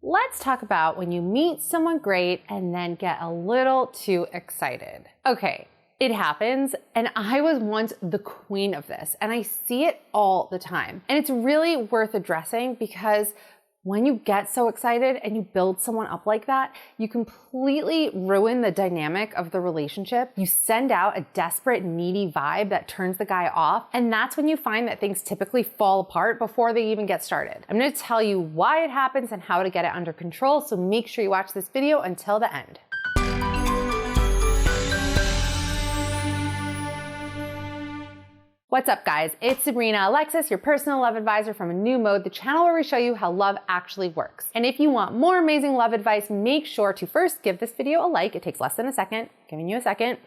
Let's talk about when you meet someone great and then get a little too excited. Okay, it happens, and I was once the queen of this, and I see it all the time. And it's really worth addressing because when you get so excited and you build someone up like that, you completely ruin the dynamic of the relationship. You send out a desperate, needy vibe that turns the guy off, and that's when you find that things typically fall apart before they even get started. I'm gonna tell you why it happens and how to get it under control, so make sure you watch this video until the end. What's up, guys? It's Sabrina Alexis, your personal love advisor from A New Mode, the channel where we show you how love actually works. And if you want more amazing love advice, make sure to first give this video a like. It takes less than a second. Giving you a second.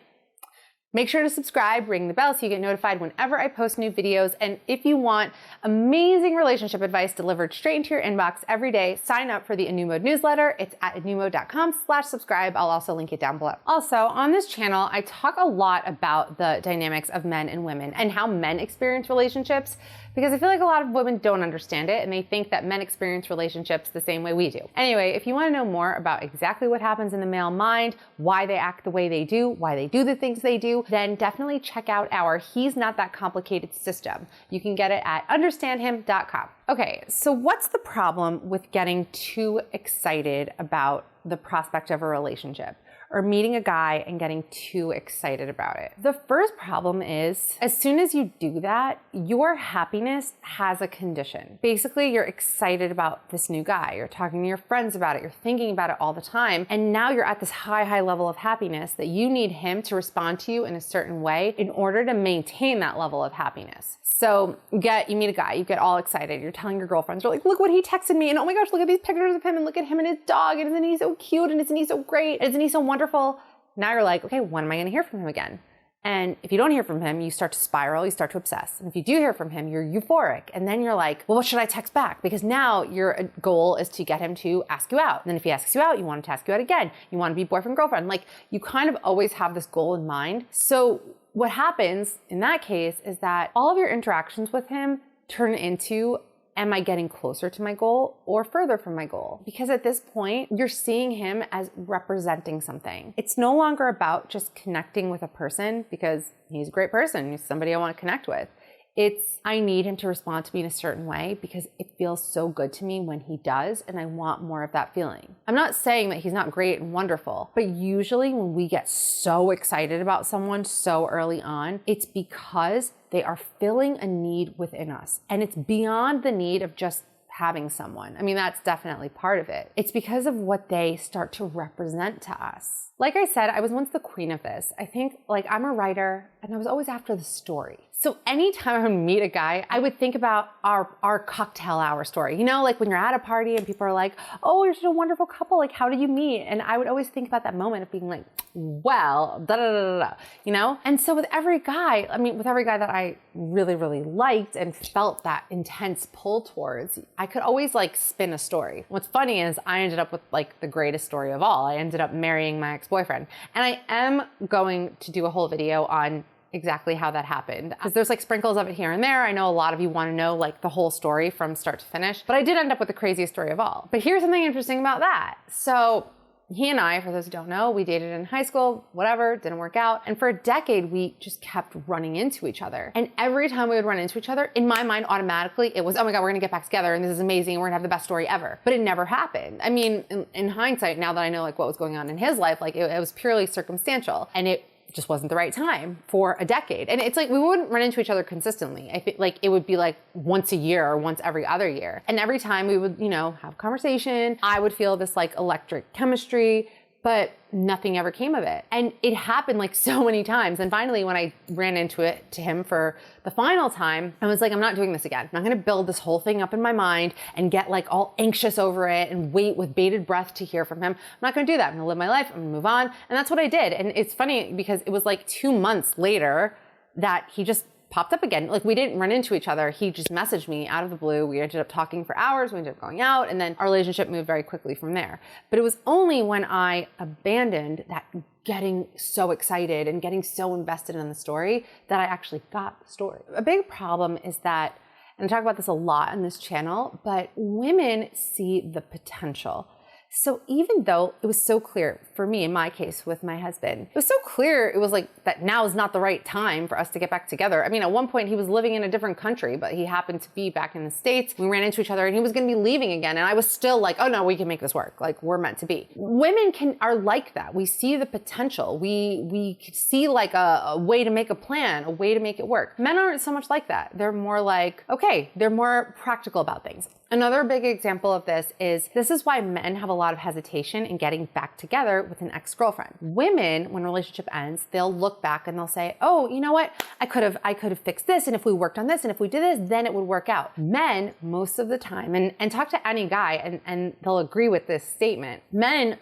Make sure to subscribe, ring the bell so you get notified whenever I post new videos. And if you want amazing relationship advice delivered straight into your inbox every day, sign up for the A New Mode newsletter. It's at anewmode.com/subscribe. I'll also link it down below. Also, on this channel, I talk a lot about the dynamics of men and women and how men experience relationships, because I feel like a lot of women don't understand it and they think that men experience relationships the same way we do. Anyway, if you want to know more about exactly what happens in the male mind, why they act the way they do, why they do the things they do, then definitely check out our He's Not That Complicated system. You can get it at understandhim.com. Okay, so what's the problem with getting too excited about the prospect of a relationship or meeting a guy and getting too excited about it? The first problem is, as soon as you do that, your happiness has a condition. Basically, you're excited about this new guy. You're talking to your friends about it. You're thinking about it all the time. And now you're at this high level of happiness that you need him to respond to you in a certain way in order to maintain that level of happiness. So you meet a guy, you get all excited. You're telling your girlfriends, you're like, look what he texted me. And oh my gosh, look at these pictures of him, and look at him and his dog. And isn't he so cute? And isn't he so great? And isn't he so wonderful? Now you're like, okay, when am I going to hear from him again? And if you don't hear from him, you start to spiral, you start to obsess. And if you do hear from him, you're euphoric. And then you're like, well, what should I text back? Because now your goal is to get him to ask you out. And then if he asks you out, you want him to ask you out again. You want to be boyfriend, girlfriend. Like, you kind of always have this goal in mind. So what happens in that case is that all of your interactions with him turn into, am I getting closer to my goal or further from my goal? Because at this point, you're seeing him as representing something. It's no longer about just connecting with a person because he's a great person, he's somebody I want to connect with. It's, I need him to respond to me in a certain way because it feels so good to me when he does, and I want more of that feeling. I'm not saying that he's not great and wonderful, but usually when we get so excited about someone so early on, it's because they are filling a need within us. And it's beyond the need of just having someone. I mean, that's definitely part of it. It's because of what they start to represent to us. Like I said, I was once the queen of this. I think, like, I'm a writer and I was always after the story. So anytime I would meet a guy, I would think about our cocktail hour story. You know, like when you're at a party and people are like, oh, you're such a wonderful couple. Like, how did you meet? And I would always think about that moment of being like, well, da da da da, you know? And so with every guy that I really liked and felt that intense pull towards, I could always like spin a story. What's funny is I ended up with like the greatest story of all. I ended up marrying my ex-boyfriend. And I am going to do a whole video on exactly how that happened, because there's like sprinkles of it here and there. I know a lot of you want to know like the whole story from start to finish, but I did end up with the craziest story of all. But here's something interesting about that. So he and I, for those who don't know, we dated in high school, whatever, didn't work out. And for a decade, we just kept running into each other. And every time we would run into each other, in my mind, automatically, it was, oh my God, we're gonna get back together and this is amazing and we're gonna have the best story ever. But it never happened. I mean, in hindsight, now that I know like what was going on in his life, like it was purely circumstantial, and it just wasn't the right time for a decade. And it's like, we wouldn't run into each other consistently. I think like it would be like once a year or once every other year. And every time we would, you know, have conversation, I would feel this like electric chemistry, but nothing ever came of it. And it happened like so many times. And finally, when I ran into it to him for the final time, I was like, I'm not doing this again. I'm not gonna build this whole thing up in my mind and get like all anxious over it and wait with bated breath to hear from him. I'm not gonna do that. I'm gonna live my life, I'm gonna move on. And that's what I did. And it's funny because it was like 2 months later that he just popped up again. Like, we didn't run into each other. He just messaged me out of the blue. We ended up talking for hours. We ended up going out, and then our relationship moved very quickly from there. But it was only when I abandoned that getting so excited and getting so invested in the story that I actually got the story. A big problem is that and I talk about this a lot on this channel, but women see the potential. So even though it was so clear for me, in my case with my husband, it was so clear it was like that now is not the right time for us to get back together. I mean, at one point he was living in a different country, but he happened to be back in the States. We ran into each other and he was going to be leaving again. And I was still like, oh no, we can make this work. Like, we're meant to be. Women are like that. We see the potential. We see like a way to make a plan, a way to make it work. Men aren't so much like that. They're more like, okay, they're more practical about things. Another big example of this is why men have a lot of hesitation in getting back together with an ex-girlfriend. Women, when a relationship ends, they'll look back and they'll say, oh, you know what? I could have fixed this, and if we worked on this, and if we did this, then it would work out. Men, most of the time, and talk to any guy and they'll agree with this statement. Men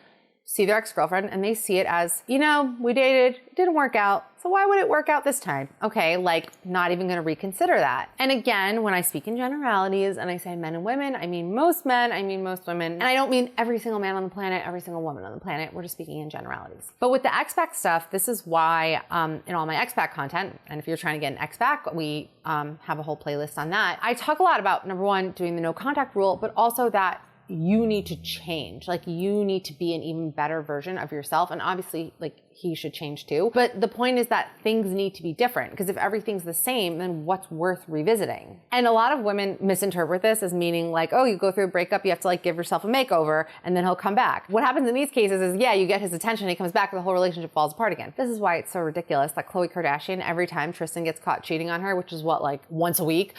see their ex-girlfriend and they see it as, you know, we dated, it didn't work out, so why would it work out this time? Okay, like, not even gonna reconsider that. And again, when I speak in generalities and I say men and women, I mean most men, I mean most women, and I don't mean every single man on the planet, every single woman on the planet, we're just speaking in generalities. But with the expat stuff, this is why in all my expat content, and if you're trying to get an expat, we have a whole playlist on that. I talk a lot about, number one, doing the no contact rule, but also that you need to change. Like, you need to be an even better version of yourself. And obviously, like, he should change too. But the point is that things need to be different, because if everything's the same, then what's worth revisiting? And a lot of women misinterpret this as meaning like, oh, you go through a breakup, you have to like give yourself a makeover and then he'll come back. What happens in these cases is, yeah, you get his attention, he comes back and the whole relationship falls apart again. This is why it's so ridiculous that Khloe Kardashian, every time Tristan gets caught cheating on her, which is what, like once a week,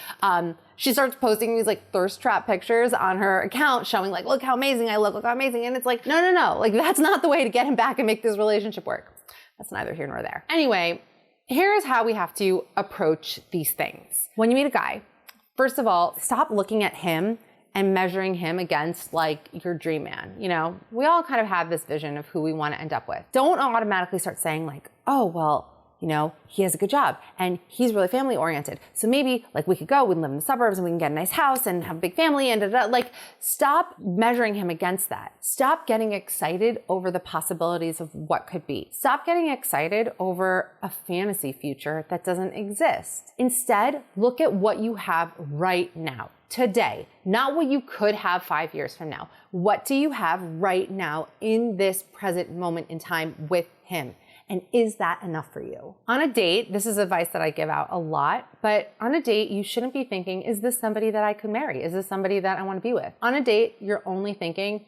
she starts posting these like thirst trap pictures on her account showing like, look how amazing I look how amazing. And it's like, no, like that's not the way to get him back and make this relationship work. That's neither here nor there. Anyway, here's how we have to approach these things. When you meet a guy, first of all, stop looking at him and measuring him against like your dream man. You know, we all kind of have this vision of who we want to end up with. Don't automatically start saying like, oh, well, you know, he has a good job and he's really family oriented. So maybe like we could go and live in the suburbs and we can get a nice house and have a big family and like stop measuring him against that. Stop getting excited over the possibilities of what could be. Stop getting excited over a fantasy future that doesn't exist. Instead, look at what you have right now. Today, not what you could have 5 years from now. What do you have right now in this present moment in time with him? And is that enough for you? On a date, this is advice that I give out a lot, but on a date, you shouldn't be thinking, is this somebody that I could marry? Is this somebody that I want to be with? On a date, you're only thinking,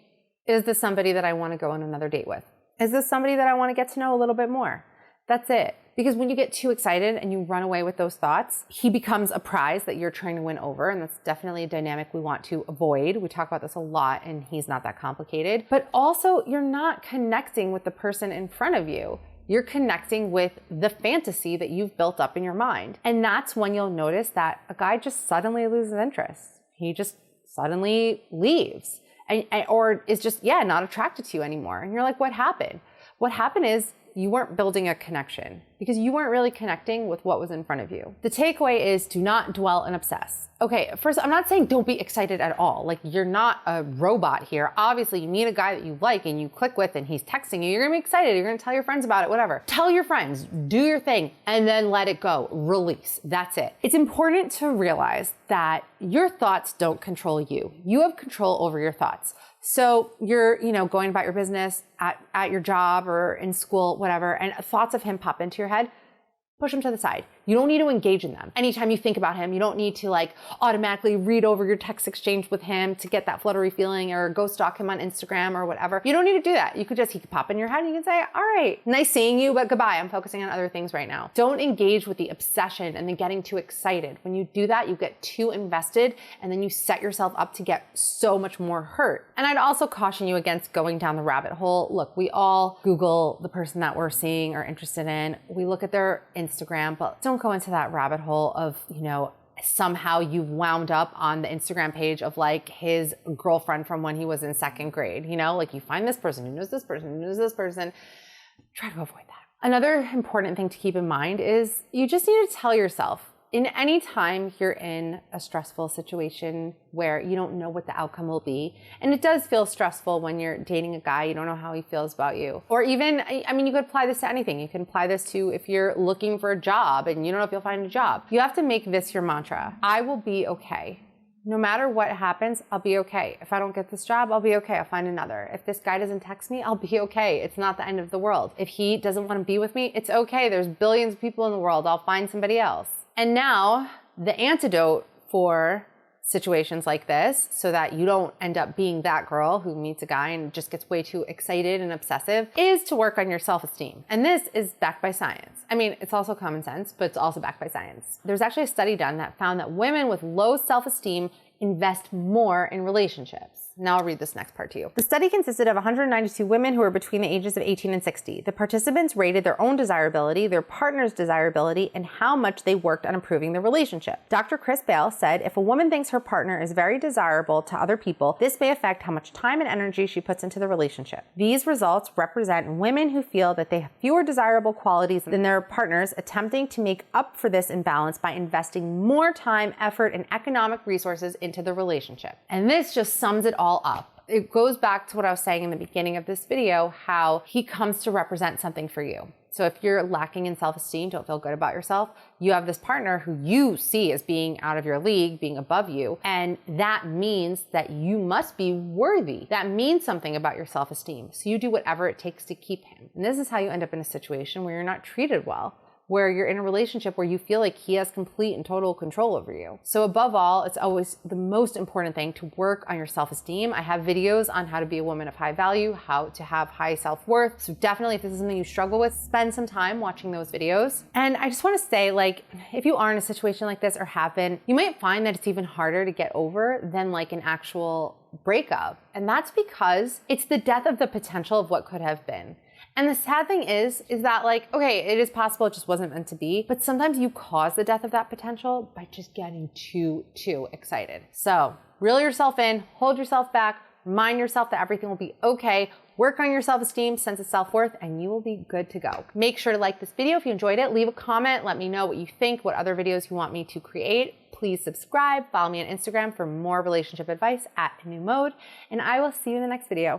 is this somebody that I want to go on another date with? Is this somebody that I want to get to know a little bit more? That's it. Because when you get too excited and you run away with those thoughts, he becomes a prize that you're trying to win over. And that's definitely a dynamic we want to avoid. We talk about this a lot and he's not that complicated. But also, you're not connecting with the person in front of you. You're connecting with the fantasy that you've built up in your mind. And that's when you'll notice that a guy just suddenly loses interest. He just suddenly leaves or is just, not attracted to you anymore. And you're like, what happened? What happened is you weren't building a connection because you weren't really connecting with what was in front of you. The takeaway is do not dwell and obsess. Okay, first, I'm not saying don't be excited at all. Like, you're not a robot here. Obviously, you meet a guy that you like and you click with and he's texting you. You're gonna be excited. You're gonna tell your friends about it, whatever. Tell your friends, do your thing, and then let it go. Release. That's it. It's important to realize that your thoughts don't control you. You have control over your thoughts. So you're, going about your business at your job or in school, whatever, and thoughts of him pop into your head, push them to the side. You don't need to engage in them. Anytime you think about him, you don't need to like automatically read over your text exchange with him to get that fluttery feeling or go stalk him on Instagram or whatever. You don't need to do that. He could pop in your head and you can say, all right, nice seeing you, but goodbye. I'm focusing on other things right now. Don't engage with the obsession and then getting too excited. When you do that, you get too invested and then you set yourself up to get so much more hurt. And I'd also caution you against going down the rabbit hole. Look, we all Google the person that we're seeing or interested in. We look at their Instagram, but don't go into that rabbit hole of, somehow you wound up on the Instagram page of like his girlfriend from when he was in second grade. Like you find this person who knows this person, who knows this person. Try to avoid that. Another important thing to keep in mind is you just need to tell yourself, in any time you're in a stressful situation where you don't know what the outcome will be, and it does feel stressful when you're dating a guy, you don't know how he feels about you. Or even, I mean, you could apply this to anything. You can apply this to if you're looking for a job and you don't know if you'll find a job. You have to make this your mantra. I will be okay. No matter what happens, I'll be okay. If I don't get this job, I'll be okay. I'll find another. If this guy doesn't text me, I'll be okay. It's not the end of the world. If he doesn't want to be with me, it's okay. There's billions of people in the world. I'll find somebody else. And now the antidote for situations like this, so that you don't end up being that girl who meets a guy and just gets way too excited and obsessive, is to work on your self-esteem. And this is backed by science. I mean, it's also common sense, but it's also backed by science. There's actually a study done that found that women with low self-esteem invest more in relationships. Now I'll read this next part to you. The study consisted of 192 women who were between the ages of 18 and 60. The participants rated their own desirability, their partner's desirability, and how much they worked on improving the relationship. Dr. Chris Bale said, if a woman thinks her partner is very desirable to other people, this may affect how much time and energy she puts into the relationship. These results represent women who feel that they have fewer desirable qualities than their partners, attempting to make up for this imbalance by investing more time, effort, and economic resources into the relationship. And this just sums it all up. It goes back to what I was saying in the beginning of this video, how he comes to represent something for you. So if you're lacking in self-esteem, don't feel good about yourself, you have this partner who you see as being out of your league, being above you, and that means that you must be worthy. That means something about your self-esteem. So you do whatever it takes to keep him. And this is how you end up in a situation where you're not treated well, where you're in a relationship where you feel like he has complete and total control over you. So above all, it's always the most important thing to work on your self-esteem. I have videos on how to be a woman of high value, how to have high self-worth. So definitely, if this is something you struggle with, spend some time watching those videos. And I just wanna say, like, if you are in a situation like this or have been, you might find that it's even harder to get over than like an actual breakup. And that's because it's the death of the potential of what could have been. And the sad thing is that, like, okay, it is possible it just wasn't meant to be, but sometimes you cause the death of that potential by just getting too excited. So reel yourself in, hold yourself back, remind yourself that everything will be okay, work on your self-esteem, sense of self-worth, and you will be good to go. Make sure to like this video if you enjoyed it, leave a comment, let me know what you think, what other videos you want me to create. Please subscribe, follow me on Instagram for more relationship advice @newmode, and I will see you in the next video.